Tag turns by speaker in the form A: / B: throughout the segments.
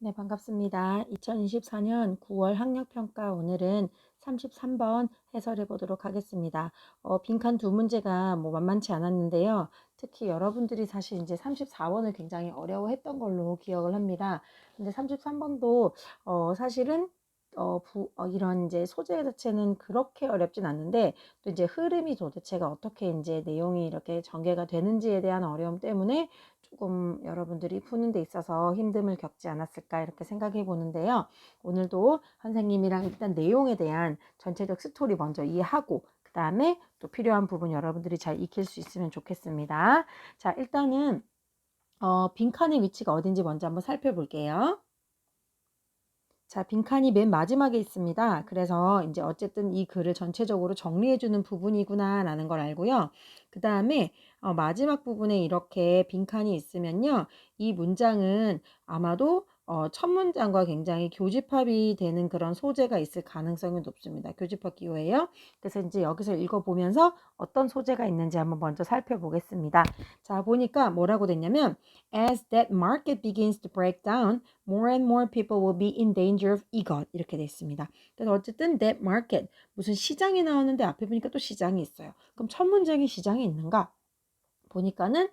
A: 네, 반갑습니다. 2024년 9월 학력평가 오늘은 33번 해설해 보도록 하겠습니다. 빈칸 두 문제가 만만치 않았는데요. 특히 여러분들이 사실 이제 34번을 굉장히 어려워했던 걸로 기억을 합니다. 근데 33번도 사실은 이런 이제 소재 자체는 그렇게 어렵진 않는데 또 이제 흐름이 도대체가 어떻게 이제 내용이 이렇게 전개가 되는지에 대한 어려움 때문에 조금 여러분들이 푸는 데 있어서 힘듦을 겪지 않았을까 이렇게 생각해 보는데요. 오늘도 선생님이랑 일단 내용에 대한 전체적 스토리 먼저 이해하고 그 다음에 또 필요한 부분 여러분들이 잘 익힐 수 있으면 좋겠습니다. 자, 일단은 빈칸의 위치가 어딘지 먼저 한번 살펴볼게요. 자, 빈칸이 맨 마지막에 있습니다. 그래서 이제 어쨌든 이 글을 전체적으로 정리해주는 부분이구나라는 걸 알고요. 그 다음에 마지막 부분에 이렇게 빈칸이 있으면요. 이 문장은 아마도 첫 문장과 굉장히 교집합이 되는 그런 소재가 있을 가능성이 높습니다. 교집합 기호예요. 그래서 이제 여기서 읽어보면서 어떤 소재가 있는지 한번 먼저 살펴보겠습니다. 자, 보니까 뭐라고 됐냐면 As that market begins to break down, more and more people will be in danger of EGOT 이렇게 돼 있습니다. 그래서 어쨌든 that market 무슨 시장이 나오는데 앞에 보니까 또 시장이 있어요. 그럼 첫 문장에 시장이 있는가? 보니까는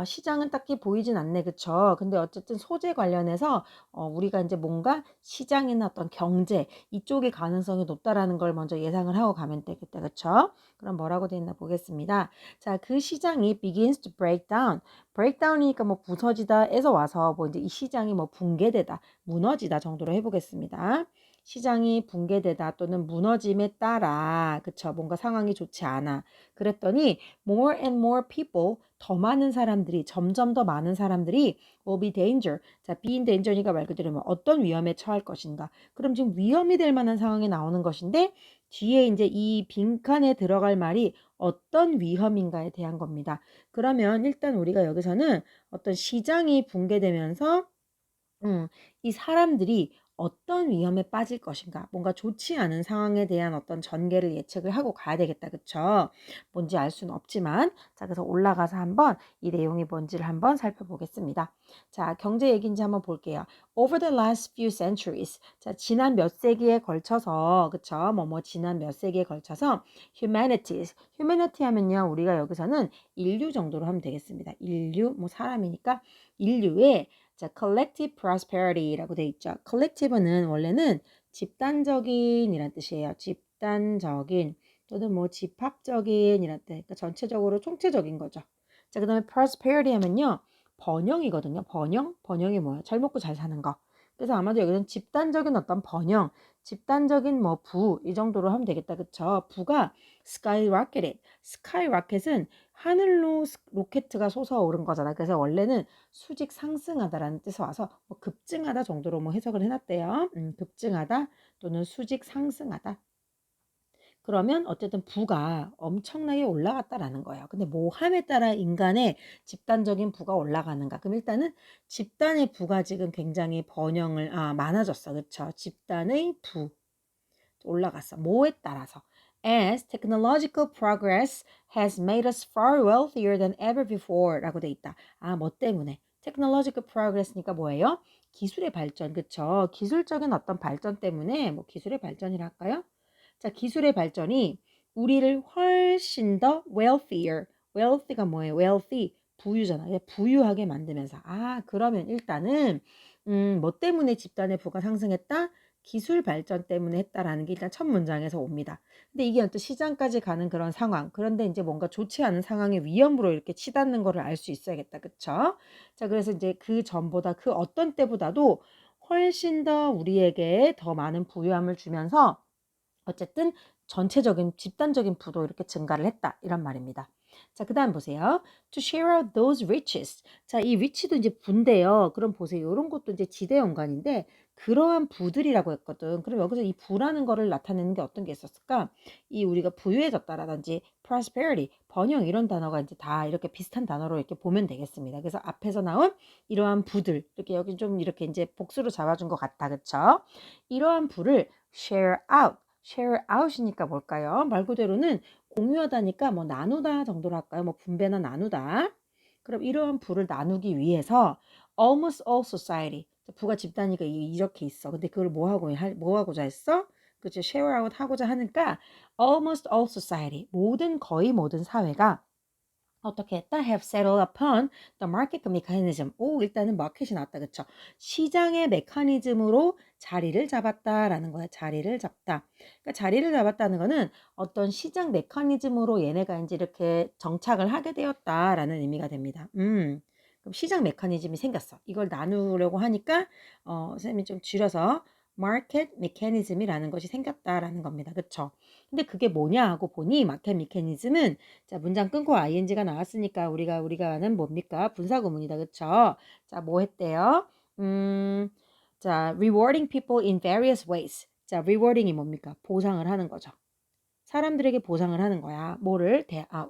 A: 시장은 딱히 보이진 않네. 그쵸? 근데 어쨌든 소재 관련해서 우리가 이제 뭔가 시장이나 어떤 경제 이쪽일 가능성이 높다라는 걸 먼저 예상을 하고 가면 되겠다. 그쵸? 그럼 뭐라고 돼 있나 보겠습니다. 자, 그 시장이 begins to break down. break down이니까 뭐 부서지다에서 와서 뭐 이제 이 시장이 뭐 붕괴되다, 무너지다 정도로 해보겠습니다. 시장이 붕괴되다 또는 무너짐에 따라 그쵸? 뭔가 상황이 좋지 않아. 그랬더니 more and more people 더 많은 사람들이 점점 더 많은 사람들이 will be danger. 자, be in danger니까 말 그대로 뭐 어떤 위험에 처할 것인가. 그럼 지금 위험이 될 만한 상황이 나오는 것인데 뒤에 이제 이 빈칸에 들어갈 말이 어떤 위험인가에 대한 겁니다. 그러면 일단 우리가 여기서는 어떤 시장이 붕괴되면서 이 사람들이 어떤 위험에 빠질 것인가, 뭔가 좋지 않은 상황에 대한 어떤 전개를 예측을 하고 가야 되겠다. 그쵸? 뭔지 알 수는 없지만, 자, 그래서 올라가서 한번 이 내용이 뭔지를 한번 살펴보겠습니다. 자, 경제 얘기인지 한번 볼게요. Over the last few centuries, 자, 지난 몇 세기에 걸쳐서, 그쵸? 지난 몇 세기에 걸쳐서 humanity 하면요, 우리가 여기서는 인류 정도로 하면 되겠습니다. 인류, 사람이니까 인류의 자, collective prosperity라고 돼 있죠. collective는 원래는 집단적인 이란 뜻이에요. 집단적인 또는 집합적인 이란 뜻. 그러니까 전체적으로 총체적인 거죠. 자, 그다음에 prosperity 하면요. 번영이거든요. 번영? 번영이 뭐예요? 잘 먹고 잘 사는 거. 그래서 아마도 여기는 집단적인 어떤 번영, 집단적인 부, 이 정도로 하면 되겠다. 그쵸? 부가 skyrocketed. skyrocket은 하늘로 로켓가 솟아오른 거잖아. 그래서 원래는 수직 상승하다라는 뜻에서 와서 급증하다 정도로 해석을 해놨대요. 급증하다 또는 수직 상승하다. 그러면 어쨌든 부가 엄청나게 올라갔다라는 거예요. 근데 함에 따라 인간의 집단적인 부가 올라가는가? 그럼 일단은 집단의 부가 지금 굉장히 많아졌어. 그렇죠? 집단의 부 올라갔어. 뭐에 따라서? As technological progress has made us far wealthier than ever before 라고 돼 있다. 뭐 때문에? technological progress니까 뭐예요? 기술의 발전, 그쵸? 기술적인 어떤 발전 때문에 기술의 발전이라 할까요? 자, 기술의 발전이 우리를 훨씬 더 wealthy가 뭐예요? wealthy, 부유잖아요. 부유하게 만들면서. 그러면 일단은 뭐 때문에 집단의 부가 상승했다? 기술 발전 때문에 했다라는 게 일단 첫 문장에서 옵니다. 근데 이게 또 시장까지 가는 그런 상황. 그런데 이제 뭔가 좋지 않은 상황의 위험으로 이렇게 치닫는 거를 알 수 있어야겠다. 그쵸? 자, 그래서 이제 그 전보다 그 어떤 때보다도 훨씬 더 우리에게 더 많은 부유함을 주면서 어쨌든 전체적인 집단적인 부도 이렇게 증가를 했다. 이런 말입니다. 자, 그다음 보세요. To share out those riches. 자, 이 rich도 이제 부인데요. 그럼 보세요. 이런 것도 이제 지대 연관인데 그러한 부들이라고 했거든. 그럼 여기서 이 부라는 거를 나타내는 게 어떤 게 있었을까? 이 우리가 부유해졌다라든지 prosperity, 번영 이런 단어가 이제 다 이렇게 비슷한 단어로 이렇게 보면 되겠습니다. 그래서 앞에서 나온 이러한 부들 이렇게 여기 좀 이렇게 이제 복수로 잡아준 것 같다. 그쵸? 이러한 부를 share out이니까 뭘까요? 말 그대로는 공유하다니까 나누다 정도로 할까요? 분배나 나누다. 그럼 이러한 부를 나누기 위해서 almost all society, 부가 집단이니까 이렇게 있어. 근데 그걸 뭐 하고자 했어? 그치, share out 하고자 하니까 almost all society, 거의 모든 사회가 어떻게 했다? have settled upon the market mechanism. 오, 일단은 마켓이 나왔다. 그쵸? 시장의 메커니즘으로 자리를 잡았다라는 거야. 자리를 잡다. 그러니까 자리를 잡았다는 거는 어떤 시장 메커니즘으로 얘네가 이제 이렇게 정착을 하게 되었다라는 의미가 됩니다. 그럼 시장 메커니즘이 생겼어. 이걸 나누려고 하니까 선생님이 좀 줄여서 마켓 메커니즘이라는 것이 생겼다라는 겁니다. 그쵸? 근데 그게 뭐냐 하고 보니 마켓 메커니즘은 자, 문장 끊고 ing가 나왔으니까 우리가 아는 뭡니까? 분사구문이다. 그쵸? 자, 뭐 했대요? 자, rewarding people in various ways. 자, rewarding이 뭡니까? 보상을 하는 거죠. 사람들에게 보상을 하는 거야.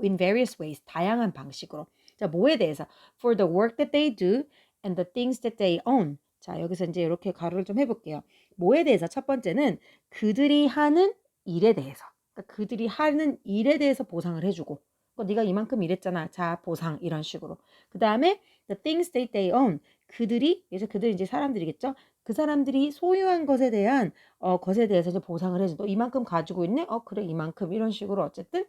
A: in various ways. 다양한 방식으로. 자, 뭐에 대해서? For the work that they do and the things that they own. 자, 여기서 이제 이렇게 가로를 좀 해볼게요. 뭐에 대해서? 첫 번째는 그들이 하는 일에 대해서. 그러니까 그들이 하는 일에 대해서 보상을 해주고. 네가 이만큼 일했잖아. 자, 보상. 이런 식으로. 그 다음에 the things that they own. 그들이 이제 사람들이겠죠? 그 사람들이 소유한 것에 대해서 이제 보상을 해줘. 너 이만큼 가지고 있네? 그래, 이만큼. 이런 식으로 어쨌든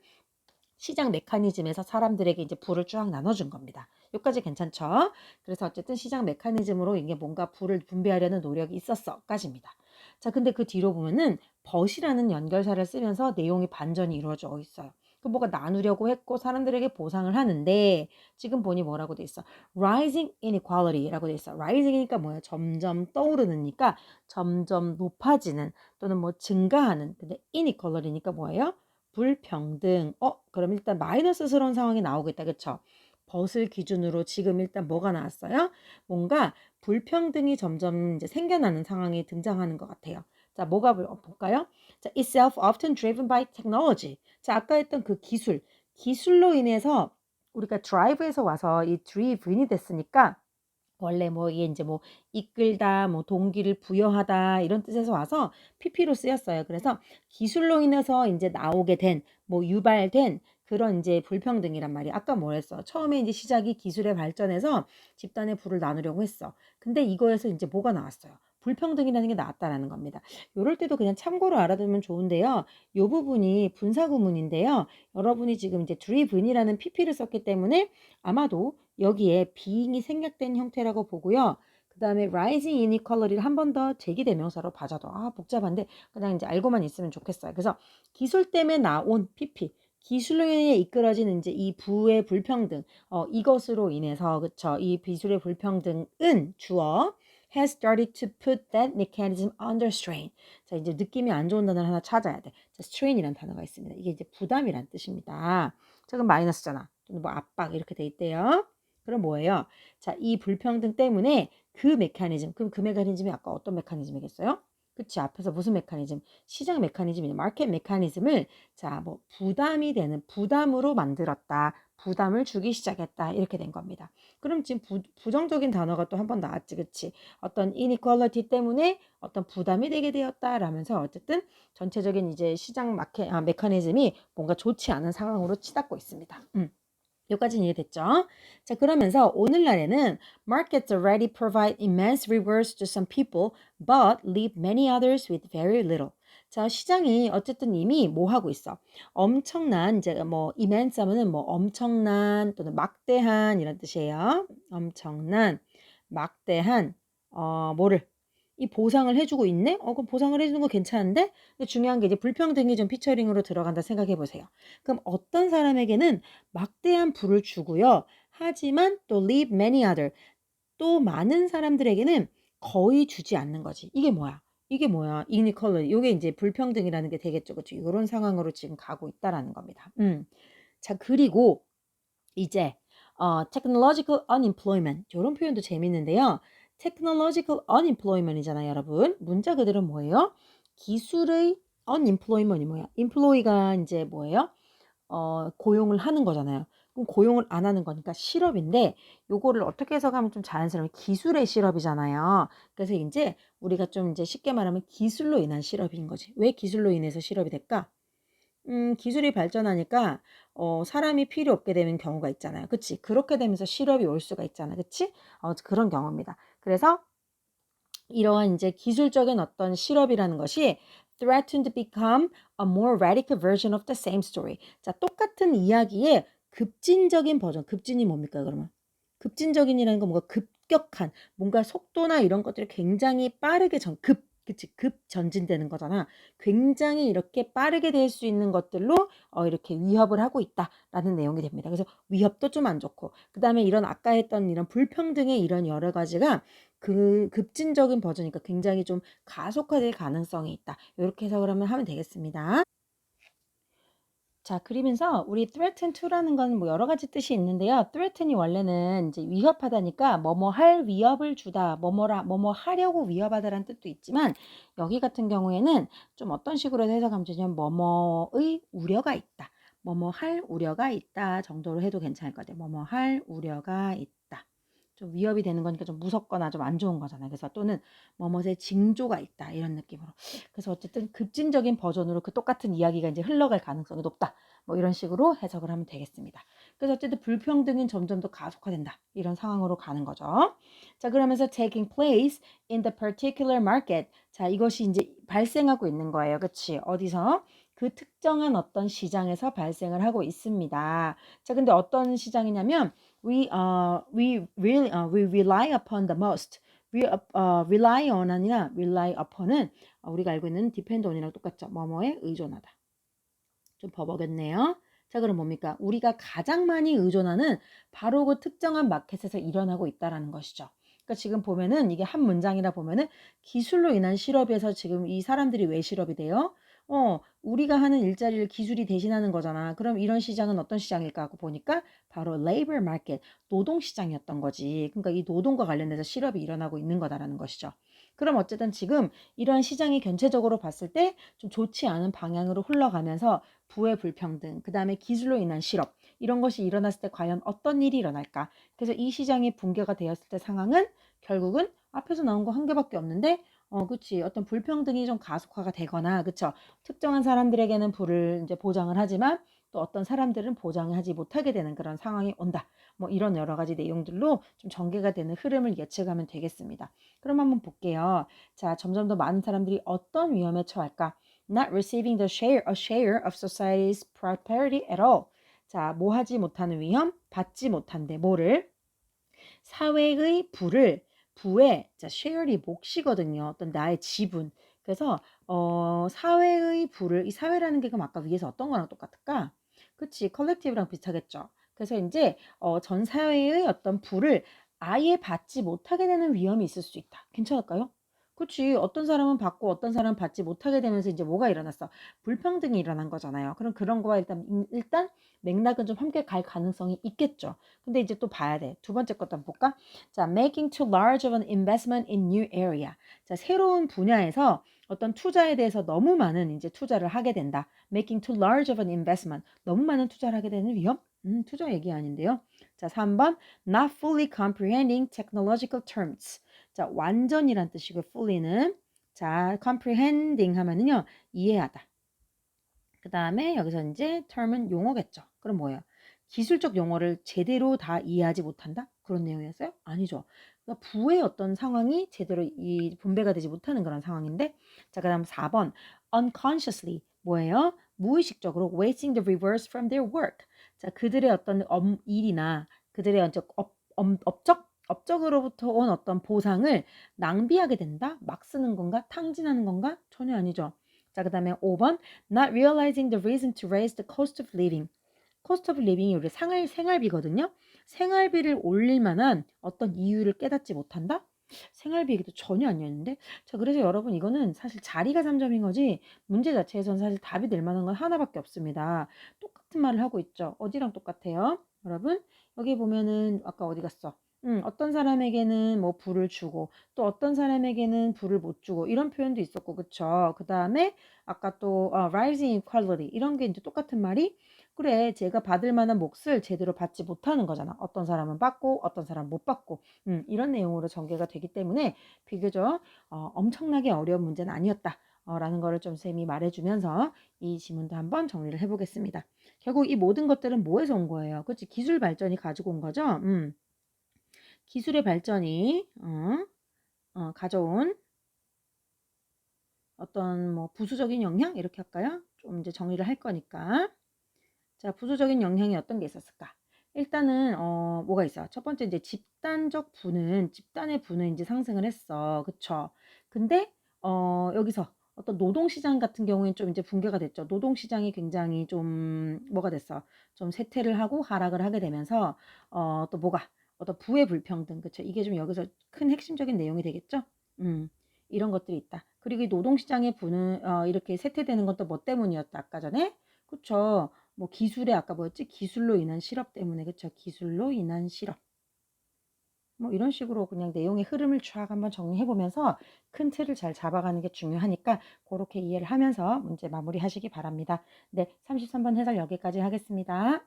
A: 시장 메커니즘에서 사람들에게 이제 부를 쫙 나눠준 겁니다. 여기까지 괜찮죠? 그래서 어쨌든 시장 메커니즘으로 이게 뭔가 부를 분배하려는 노력이 있었어.까지입니다. 자, 근데 그 뒤로 보면은 but이라는 연결사를 쓰면서 내용이 반전이 이루어져 있어요. 그 뭐가 나누려고 했고 사람들에게 보상을 하는데 지금 보니 뭐라고 돼 있어? rising inequality라고 돼 있어. rising이니까 뭐야? 점점 떠오르니까 점점 높아지는 또는 뭐 증가하는. 근데 inequality니까 뭐예요? 불평등. 그럼 일단 마이너스스러운 상황이 나오겠다. 그쵸? 벗을 기준으로 지금 일단 뭐가 나왔어요? 뭔가 불평등이 점점 이제 생겨나는 상황이 등장하는 것 같아요. 자, 뭐가 볼까요? 자, itself often driven by technology. 자, 아까 했던 그 기술로 인해서 우리가 drive에서 와서 이 driven이 됐으니까 원래 뭐 이게 이제 뭐 이끌다, 뭐 동기를 부여하다 이런 뜻에서 와서 PP로 쓰였어요. 그래서 기술로 인해서 이제 나오게 된, 뭐 유발된 그런 이제 불평등이란 말이야. 아까 뭐랬어? 처음에 이제 시작이 기술의 발전에서 집단의 부를 나누려고 했어. 근데 이거에서 이제 뭐가 나왔어요? 불평등이라는 게 나왔다라는 겁니다. 요럴 때도 그냥 참고로 알아두면 좋은데요. 요 부분이 분사구문인데요. 여러분이 지금 이제 driven이라는 PP를 썼기 때문에 아마도 여기에 being이 생략된 형태라고 보고요. 그 다음에 rising inequality를 한 번 더 제기대명사로 봐줘도 복잡한데 그냥 이제 알고만 있으면 좋겠어요. 그래서 기술 때문에 나온 PP, 기술로 인해 이끌어진 이제 이 부의 불평등, 이것으로 인해서 그쵸? 이 기술의 불평등은 주어 has started to put that mechanism under strain. 자, 이제 느낌이 안 좋은 단어를 하나 찾아야 돼. 자, strain이라는 단어가 있습니다. 이게 이제 부담이란 뜻입니다. 자, 그럼 마이너스잖아. 또는 뭐 압박 이렇게 돼 있대요. 그럼 뭐예요? 자, 이 불평등 때문에 그 메커니즘, 그럼 그 메커니즘이 아까 어떤 메커니즘이겠어요? 그치, 앞에서 무슨 메커니즘? 시장 메커니즘이냐, 마켓 메커니즘을 자, 뭐 부담이 되는 부담으로 만들었다. 부담을 주기 시작했다. 이렇게 된 겁니다. 그럼 지금 부정적인 단어가 또 한 번 나왔지, 그치? 어떤 inequality 때문에 어떤 부담이 되게 되었다라면서 어쨌든 전체적인 이제 시장 메커니즘이 뭔가 좋지 않은 상황으로 치닫고 있습니다. 여기까지는 이해됐죠? 자, 그러면서 오늘날에는 markets already provide immense rewards to some people, but leave many others with very little. 자, 시장이 어쨌든 이미 뭐 하고 있어? 엄청난, 이제 뭐 immense 하면은 뭐 엄청난 또는 막대한 이런 뜻이에요. 엄청난, 막대한, 뭐를? 이 보상을 해주고 있네? 그럼 보상을 해주는 거 괜찮은데? 근데 중요한 게 이제 불평등이 좀 피처링으로 들어간다 생각해 보세요. 그럼 어떤 사람에게는 막대한 부를 주고요. 하지만 또 leave many other, 또 많은 사람들에게는 거의 주지 않는 거지. 이게 뭐야? 이게 뭐야? inequality. 이게 이제 불평등이라는 게 되겠죠. 그렇죠? 이런 상황으로 지금 가고 있다라는 겁니다. 자, 그리고 이제 technological unemployment. 이런 표현도 재밌는데요. technological unemployment이잖아요, 여러분. 문자 그대로 뭐예요? 기술의 unemployment이 뭐야? employee가 이제 뭐예요? 고용을 하는 거잖아요. 그럼 고용을 안 하는 거니까 실업인데 요거를 어떻게 해석하면 좀 자연스러운 기술의 실업이잖아요. 그래서 이제 우리가 좀 이제 쉽게 말하면 기술로 인한 실업인 거지. 왜 기술로 인해서 실업이 될까? 기술이 발전하니까 사람이 필요 없게 되는 경우가 있잖아요. 그치? 그렇게 되면서 실업이 올 수가 있잖아. 그치? 그런 경우입니다. 그래서 이러한 이제 기술적인 어떤 실업이라는 것이 threatened to become a more radical version of the same story. 자, 똑같은 이야기의 급진적인 버전. 급진이 뭡니까, 그러면? 급진적인이라는 건 뭔가 급격한, 뭔가 속도나 이런 것들이 굉장히 빠르게 그치, 급 전진되는 거잖아. 굉장히 이렇게 빠르게 될 수 있는 것들로 이렇게 위협을 하고 있다라는 내용이 됩니다. 그래서 위협도 좀 안 좋고, 그 다음에 이런 아까 했던 이런 불평등의 이런 여러 가지가 그 급진적인 버전이니까 굉장히 좀 가속화될 가능성이 있다. 이렇게 해석을 하면 되겠습니다. 자, 그러면서 우리 threaten to라는 건 뭐 여러 가지 뜻이 있는데요. threaten이 원래는 이제 위협하다니까 뭐뭐 할 위협을 주다, 뭐뭐 하려고 위협하다라는 뜻도 있지만 여기 같은 경우에는 좀 어떤 식으로 해석하면 되냐면 뭐뭐의 우려가 있다. 뭐뭐 할 우려가 있다 정도로 해도 괜찮을 것 같아요. 뭐뭐 할 우려가 있다. 좀 위협이 되는 거니까 좀 무섭거나 좀 안 좋은 거잖아요. 그래서 또는 뭐뭐의 징조가 있다 이런 느낌으로. 그래서 어쨌든 급진적인 버전으로 그 똑같은 이야기가 이제 흘러갈 가능성이 높다. 뭐 이런 식으로 해석을 하면 되겠습니다. 그래서 어쨌든 불평등은 점점 더 가속화된다. 이런 상황으로 가는 거죠. 자, 그러면서 taking place in the particular market. 자, 이것이 이제 발생하고 있는 거예요. 그치? 어디서? 그 특정한 어떤 시장에서 발생을 하고 있습니다. 자, 근데 어떤 시장이냐면 we rely upon the most. rely on 아니라 rely upon은 우리가 알고 있는 depend on이랑 똑같죠. 뭐뭐에 의존하다. 좀 버벅였네요. 자, 그럼 뭡니까? 우리가 가장 많이 의존하는 바로 그 특정한 마켓에서 일어나고 있다라는 것이죠. 그러니까 지금 보면은 이게 한 문장이라 보면은 기술로 인한 실업에서 지금 이 사람들이 왜 실업이 돼요? 우리가 하는 일자리를 기술이 대신하는 거잖아. 그럼 이런 시장은 어떤 시장일까 하고 보니까 바로 labor market, 노동 시장이었던 거지. 그러니까 이 노동과 관련돼서 실업이 일어나고 있는 거다라는 것이죠. 그럼 어쨌든 지금 이러한 시장이 전체적으로 봤을 때 좀 좋지 않은 방향으로 흘러가면서 부의 불평등, 그 다음에 기술로 인한 실업, 이런 것이 일어났을 때 과연 어떤 일이 일어날까? 그래서 이 시장이 붕괴가 되었을 때 상황은 결국은 앞에서 나온 거 한 개밖에 없는데, 그치. 어떤 불평등이 좀 가속화가 되거나, 그쵸. 특정한 사람들에게는 부를 이제 보장을 하지만 또 어떤 사람들은 보장하지 못하게 되는 그런 상황이 온다. 뭐 이런 여러 가지 내용들로 좀 전개가 되는 흐름을 예측하면 되겠습니다. 그럼 한번 볼게요. 자, 점점 더 많은 사람들이 어떤 위험에 처할까? Not receiving a share of society's prosperity at all. 자, 뭐 하지 못하는 위험? 받지 못한대. 뭐를? 사회의 부의, 자, share이 몫이거든요. 어떤 나의 지분. 그래서, 사회의 부를, 이 사회라는 게 그럼 아까 위에서 어떤 거랑 똑같을까? 그치, 컬렉티브랑 비슷하겠죠. 그래서 이제, 전 사회의 어떤 부를 아예 받지 못하게 되는 위험이 있을 수 있다. 괜찮을까요? 그치. 어떤 사람은 받고 어떤 사람은 받지 못하게 되면서 이제 뭐가 일어났어? 불평등이 일어난 거잖아요. 그럼 그런 거와 일단 맥락은 좀 함께 갈 가능성이 있겠죠. 근데 이제 또 봐야 돼. 두 번째 것도 한번 볼까? 자, making too large of an investment in new area. 자, 새로운 분야에서 어떤 투자에 대해서 너무 많은 이제 투자를 하게 된다. making too large of an investment. 너무 많은 투자를 하게 되는 위험? 투자 얘기 아닌데요. 자, 3번 not fully comprehending technological terms. 자, 완전이란 뜻이고 fully는 자, comprehending 하면은요. 이해하다. 그 다음에 여기서 이제 term은 용어겠죠. 그럼 뭐예요? 기술적 용어를 제대로 다 이해하지 못한다? 그런 내용이었어요? 아니죠. 그러니까 부의 어떤 상황이 제대로 이 분배가 되지 못하는 그런 상황인데 자, 그 다음 4번 unconsciously 뭐예요? 무의식적으로 wasting the rewards from their work. 자, 그들의 어떤 일이나 그들의 업적으로부터 온 어떤 보상을 낭비하게 된다? 막 쓰는 건가? 탕진하는 건가? 전혀 아니죠. 자, 그 다음에 5번 not realizing the reason to raise the cost of living. cost of living이 우리 생활비거든요. 생활비를 올릴 만한 어떤 이유를 깨닫지 못한다? 생활비 얘기도 전혀 아니었는데. 자, 그래서 여러분 이거는 사실 자리가 3점인 거지 문제 자체에서는 사실 답이 될 만한 건 하나밖에 없습니다. 똑같은 말을 하고 있죠. 어디랑 똑같아요? 여러분 여기 보면은 아까 어디 갔어? 어떤 사람에게는 뭐 부를 주고 또 어떤 사람에게는 부를 못 주고 이런 표현도 있었고 그쵸? 그 다음에 아까 또 rising equality 이런 게 이제 똑같은 말이 그래 제가 받을 만한 몫을 제대로 받지 못하는 거잖아. 어떤 사람은 받고 어떤 사람은 못 받고 이런 내용으로 전개가 되기 때문에 비교적 엄청나게 어려운 문제는 아니었다. 라는 거를 좀 쌤이 말해주면서 이 지문도 한번 정리를 해보겠습니다. 결국 이 모든 것들은 뭐에서 온 거예요? 그치? 기술 발전이 가지고 온 거죠? 기술의 발전이 가져온 어떤 뭐 부수적인 영향 이렇게 할까요? 좀 이제 정리를 할 거니까. 자, 부수적인 영향이 어떤 게 있었을까? 일단은 뭐가 있어? 첫 번째 이제 집단의 부는 이제 상승을 했어. 그쵸? 근데 여기서 어떤 노동시장 같은 경우에는 좀 이제 붕괴가 됐죠. 노동시장이 굉장히 좀 뭐가 됐어? 좀 쇠퇴를 하고 하락을 하게 되면서 또 뭐가 어떤 부의 불평등, 그쵸? 이게 좀 여기서 큰 핵심적인 내용이 되겠죠? 이런 것들이 있다. 그리고 이 노동시장의 부는 이렇게 쇠퇴되는 건 또 뭐 때문이었다? 아까 전에 그쵸? 뭐 기술의 아까 뭐였지? 기술로 인한 실업 때문에 그쵸? 기술로 인한 실업. 뭐 이런 식으로 그냥 내용의 흐름을 쫙 한번 정리해 보면서 큰 틀을 잘 잡아가는 게 중요하니까 그렇게 이해를 하면서 문제 마무리하시기 바랍니다. 네, 33번 해설 여기까지 하겠습니다.